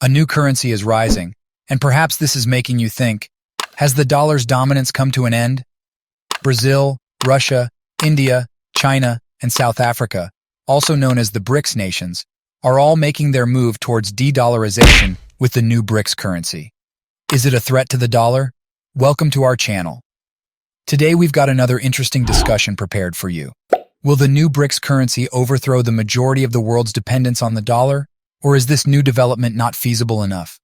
A new currency is rising, and perhaps this is making you think, has the dollar's dominance come to an end? Brazil, Russia, India, China, and South Africa, also known as the BRICS nations, are all making their move towards de-dollarization with the new BRICS currency. Is it a threat to the dollar? Welcome to our channel. Today we've got another interesting discussion prepared for you. Will the new BRICS currency overthrow the majority of the world's dependence on the dollar, or is this new development not feasible enough?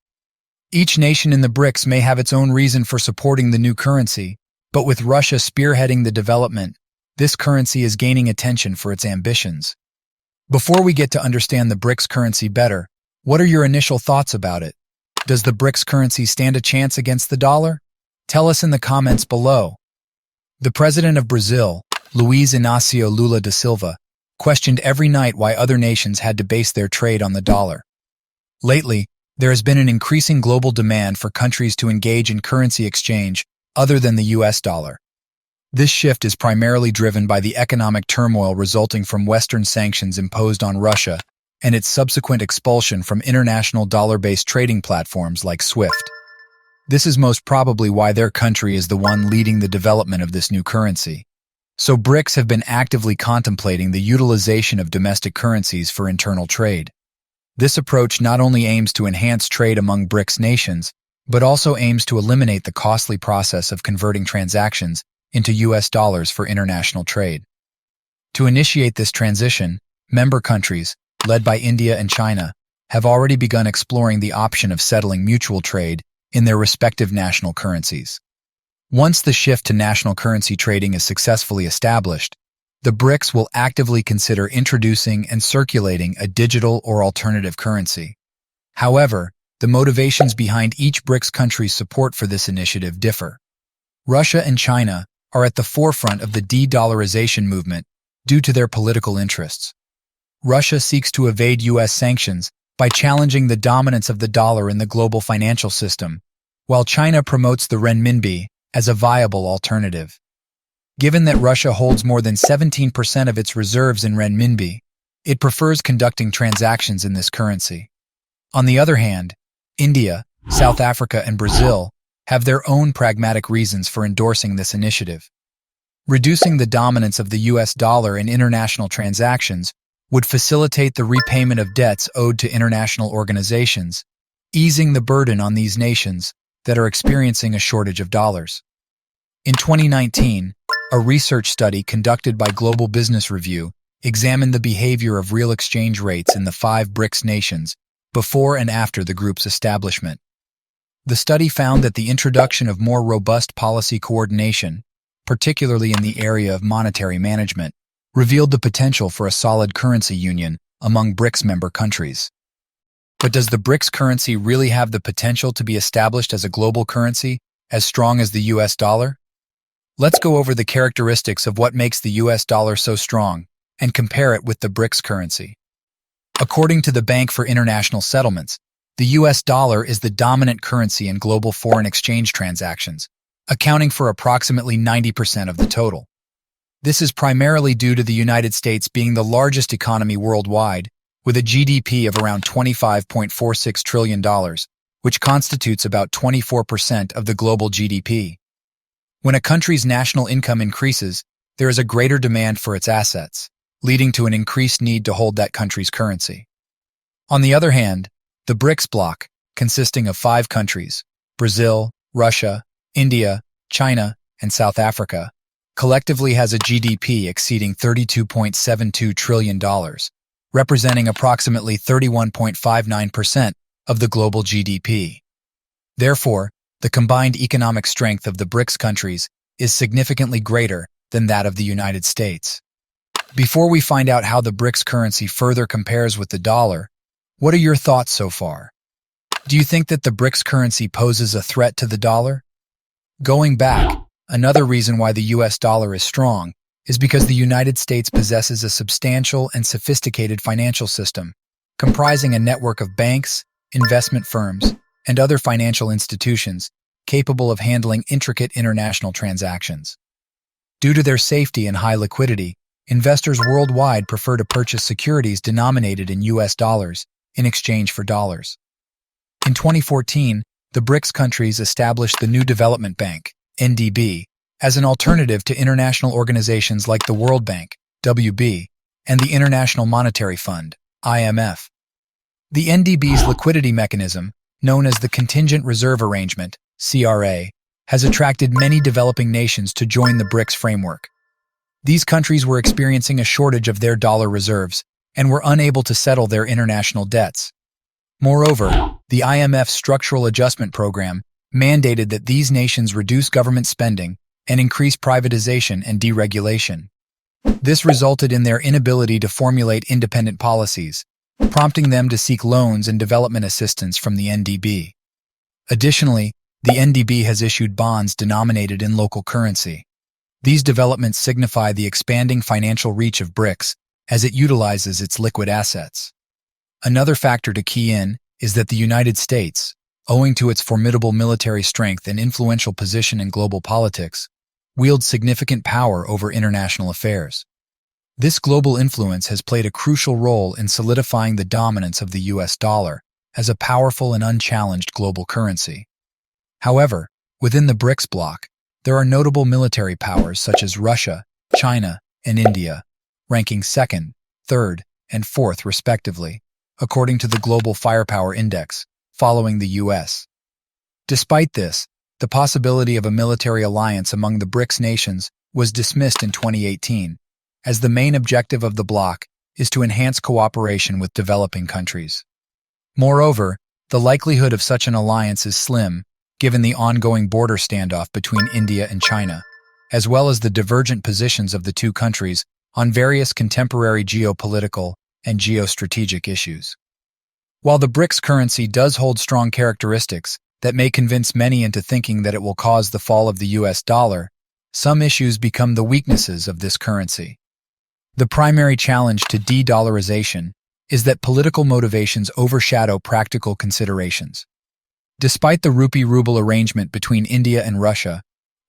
Each nation in the BRICS may have its own reason for supporting the new currency, but with Russia spearheading the development, this currency is gaining attention for its ambitions. Before we get to understand the BRICS currency better, what are your initial thoughts about it? Does the BRICS currency stand a chance against the dollar? Tell us in the comments below. The president of Brazil, Luiz Inácio Lula da Silva, questioned every night why other nations had to base their trade on the dollar. Lately, there has been an increasing global demand for countries to engage in currency exchange other than the US dollar. This shift is primarily driven by the economic turmoil resulting from Western sanctions imposed on Russia and its subsequent expulsion from international dollar-based trading platforms like SWIFT. This is most probably why their country is the one leading the development of this new currency. So BRICS have been actively contemplating the utilization of domestic currencies for internal trade. This approach not only aims to enhance trade among BRICS nations, but also aims to eliminate the costly process of converting transactions into US dollars for international trade. To initiate this transition, member countries, led by India and China, have already begun exploring the option of settling mutual trade in their respective national currencies. Once the shift to national currency trading is successfully established, the BRICS will actively consider introducing and circulating a digital or alternative currency. However, the motivations behind each BRICS country's support for this initiative differ. Russia and China are at the forefront of the de-dollarization movement due to their political interests. Russia seeks to evade US sanctions by challenging the dominance of the dollar in the global financial system, while China promotes the renminbi as a viable alternative. Given that Russia holds more than 17% of its reserves in renminbi, it prefers conducting transactions in this currency. On the other hand, India, South Africa, and Brazil have their own pragmatic reasons for endorsing this initiative. Reducing the dominance of the US dollar in international transactions would facilitate the repayment of debts owed to international organizations, easing the burden on these nations that are experiencing a shortage of dollars. In 2019, a research study conducted by Global Business Review examined the behavior of real exchange rates in the 5 BRICS nations before and after the group's establishment. The study found that the introduction of more robust policy coordination, particularly in the area of monetary management, revealed the potential for a solid currency union among BRICS member countries. But does the BRICS currency really have the potential to be established as a global currency, as strong as the US dollar? Let's go over the characteristics of what makes the US dollar so strong and compare it with the BRICS currency. According to the Bank for International Settlements, the US dollar is the dominant currency in global foreign exchange transactions, accounting for approximately 90% of the total. This is primarily due to the United States being the largest economy worldwide, with a GDP of around $25.46 trillion, which constitutes about 24% of the global GDP. When a country's national income increases, there is a greater demand for its assets, leading to an increased need to hold that country's currency. On the other hand, the BRICS bloc, consisting of 5 countries, Brazil, Russia, India, China, and South Africa, collectively has a GDP exceeding $32.72 trillion, representing approximately 31.59% of the global GDP. Therefore, the combined economic strength of the BRICS countries is significantly greater than that of the United States. Before we find out how the BRICS currency further compares with the dollar, what are your thoughts so far? Do you think that the BRICS currency poses a threat to the dollar? Going back, another reason why the US dollar is strong is because the United States possesses a substantial and sophisticated financial system, comprising a network of banks, investment firms, and other financial institutions capable of handling intricate international transactions. Due to their safety and high liquidity, investors worldwide prefer to purchase securities denominated in US dollars in exchange for dollars. In 2014, the BRICS countries established the New Development Bank, NDB, as an alternative to international organizations like the World Bank, WB, and the International Monetary Fund, IMF. The NDB's liquidity mechanism, known as the Contingent Reserve Arrangement, CRA, has attracted many developing nations to join the BRICS framework. These countries were experiencing a shortage of their dollar reserves and were unable to settle their international debts. Moreover, the IMF Structural Adjustment Program mandated that these nations reduce government spending and increase privatization and deregulation. This resulted in their inability to formulate independent policies, prompting them to seek loans and development assistance from the NDB. Additionally, the NDB has issued bonds denominated in local currency. These developments signify the expanding financial reach of BRICS as it utilizes its liquid assets. Another factor to key in is that the United States, owing to its formidable military strength and influential position in global politics, wields significant power over international affairs. This global influence has played a crucial role in solidifying the dominance of the US dollar as a powerful and unchallenged global currency. However, within the BRICS bloc, there are notable military powers such as Russia, China, and India, ranking second, third, and fourth respectively, according to the Global Firepower Index, following the US. Despite this, the possibility of a military alliance among the BRICS nations was dismissed in 2018, as the main objective of the bloc is to enhance cooperation with developing countries. Moreover, the likelihood of such an alliance is slim, given the ongoing border standoff between India and China, as well as the divergent positions of the two countries on various contemporary geopolitical and geostrategic issues. While the BRICS currency does hold strong characteristics that may convince many into thinking that it will cause the fall of the US dollar, some issues become the weaknesses of this currency. The primary challenge to de-dollarization is that political motivations overshadow practical considerations. Despite the rupee-ruble arrangement between India and Russia,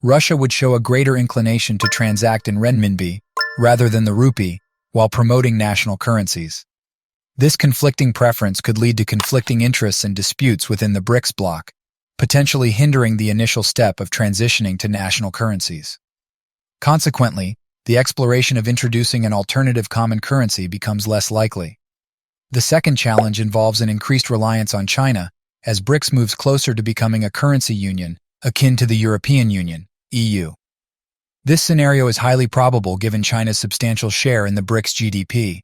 Russia would show a greater inclination to transact in renminbi rather than the rupee while promoting national currencies. This conflicting preference could lead to conflicting interests and disputes within the BRICS bloc, potentially hindering the initial step of transitioning to national currencies. Consequently, the exploration of introducing an alternative common currency becomes less likely. The second challenge involves an increased reliance on China, as BRICS moves closer to becoming a currency union akin to the European Union, EU. This scenario is highly probable given China's substantial share in the BRICS GDP.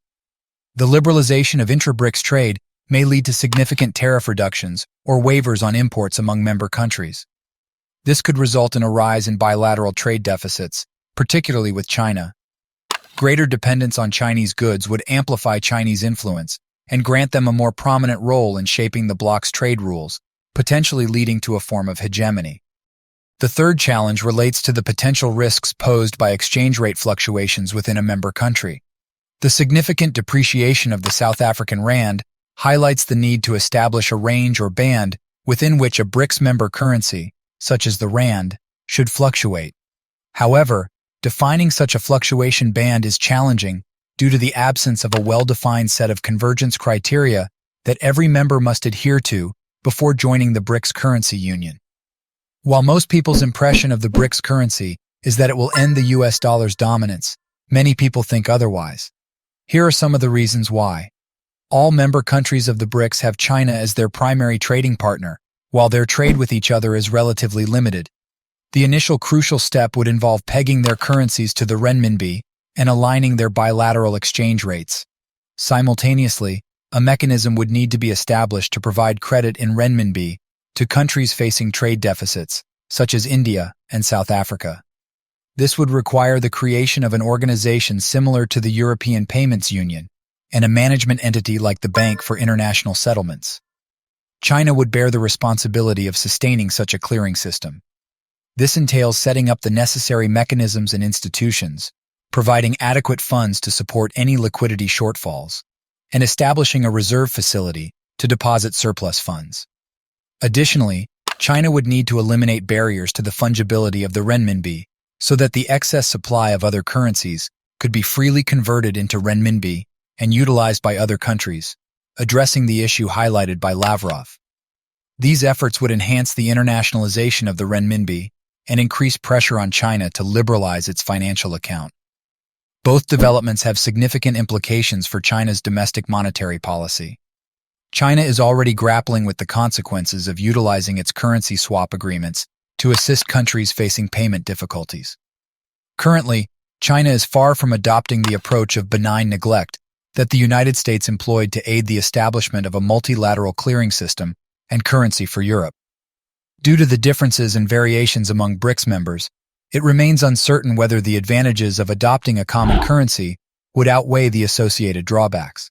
The liberalization of intra-BRICS trade may lead to significant tariff reductions or waivers on imports among member countries. This could result in a rise in bilateral trade deficits, particularly with China. Greater dependence on Chinese goods would amplify Chinese influence and grant them a more prominent role in shaping the bloc's trade rules, potentially leading to a form of hegemony. The third challenge relates to the potential risks posed by exchange rate fluctuations within a member country. The significant depreciation of the South African rand highlights the need to establish a range or band within which a BRICS member currency, such as the rand, should fluctuate. However, defining such a fluctuation band is challenging due to the absence of a well-defined set of convergence criteria that every member must adhere to before joining the BRICS currency union. While most people's impression of the BRICS currency is that it will end the US dollar's dominance, many people think otherwise. Here are some of the reasons why. All member countries of the BRICS have China as their primary trading partner, while their trade with each other is relatively limited. The initial crucial step would involve pegging their currencies to the renminbi and aligning their bilateral exchange rates. Simultaneously, a mechanism would need to be established to provide credit in renminbi to countries facing trade deficits, such as India and South Africa. This would require the creation of an organization similar to the European Payments Union and a management entity like the Bank for International Settlements. China would bear the responsibility of sustaining such a clearing system. This entails setting up the necessary mechanisms and institutions, providing adequate funds to support any liquidity shortfalls, and establishing a reserve facility to deposit surplus funds. Additionally, China would need to eliminate barriers to the fungibility of the renminbi so that the excess supply of other currencies could be freely converted into renminbi and utilized by other countries, addressing the issue highlighted by Lavrov. These efforts would enhance the internationalization of the renminbi and increase pressure on China to liberalize its financial account. Both developments have significant implications for China's domestic monetary policy. China is already grappling with the consequences of utilizing its currency swap agreements to assist countries facing payment difficulties. Currently, China is far from adopting the approach of benign neglect that the United States employed to aid the establishment of a multilateral clearing system and currency for Europe. Due to the differences and variations among BRICS members, it remains uncertain whether the advantages of adopting a common currency would outweigh the associated drawbacks.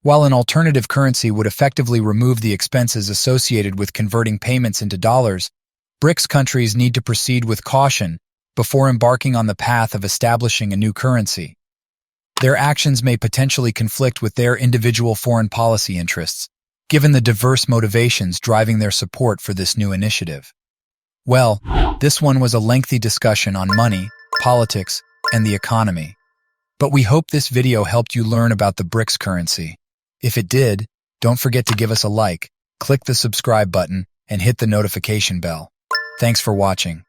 While an alternative currency would effectively remove the expenses associated with converting payments into dollars, BRICS countries need to proceed with caution before embarking on the path of establishing a new currency. Their actions may potentially conflict with their individual foreign policy interests, given the diverse motivations driving their support for this new initiative. Well, this one was a lengthy discussion on money, politics, and the economy. But we hope this video helped you learn about the BRICS currency. If it did, don't forget to give us a like, click the subscribe button, and hit the notification bell. Thanks for watching.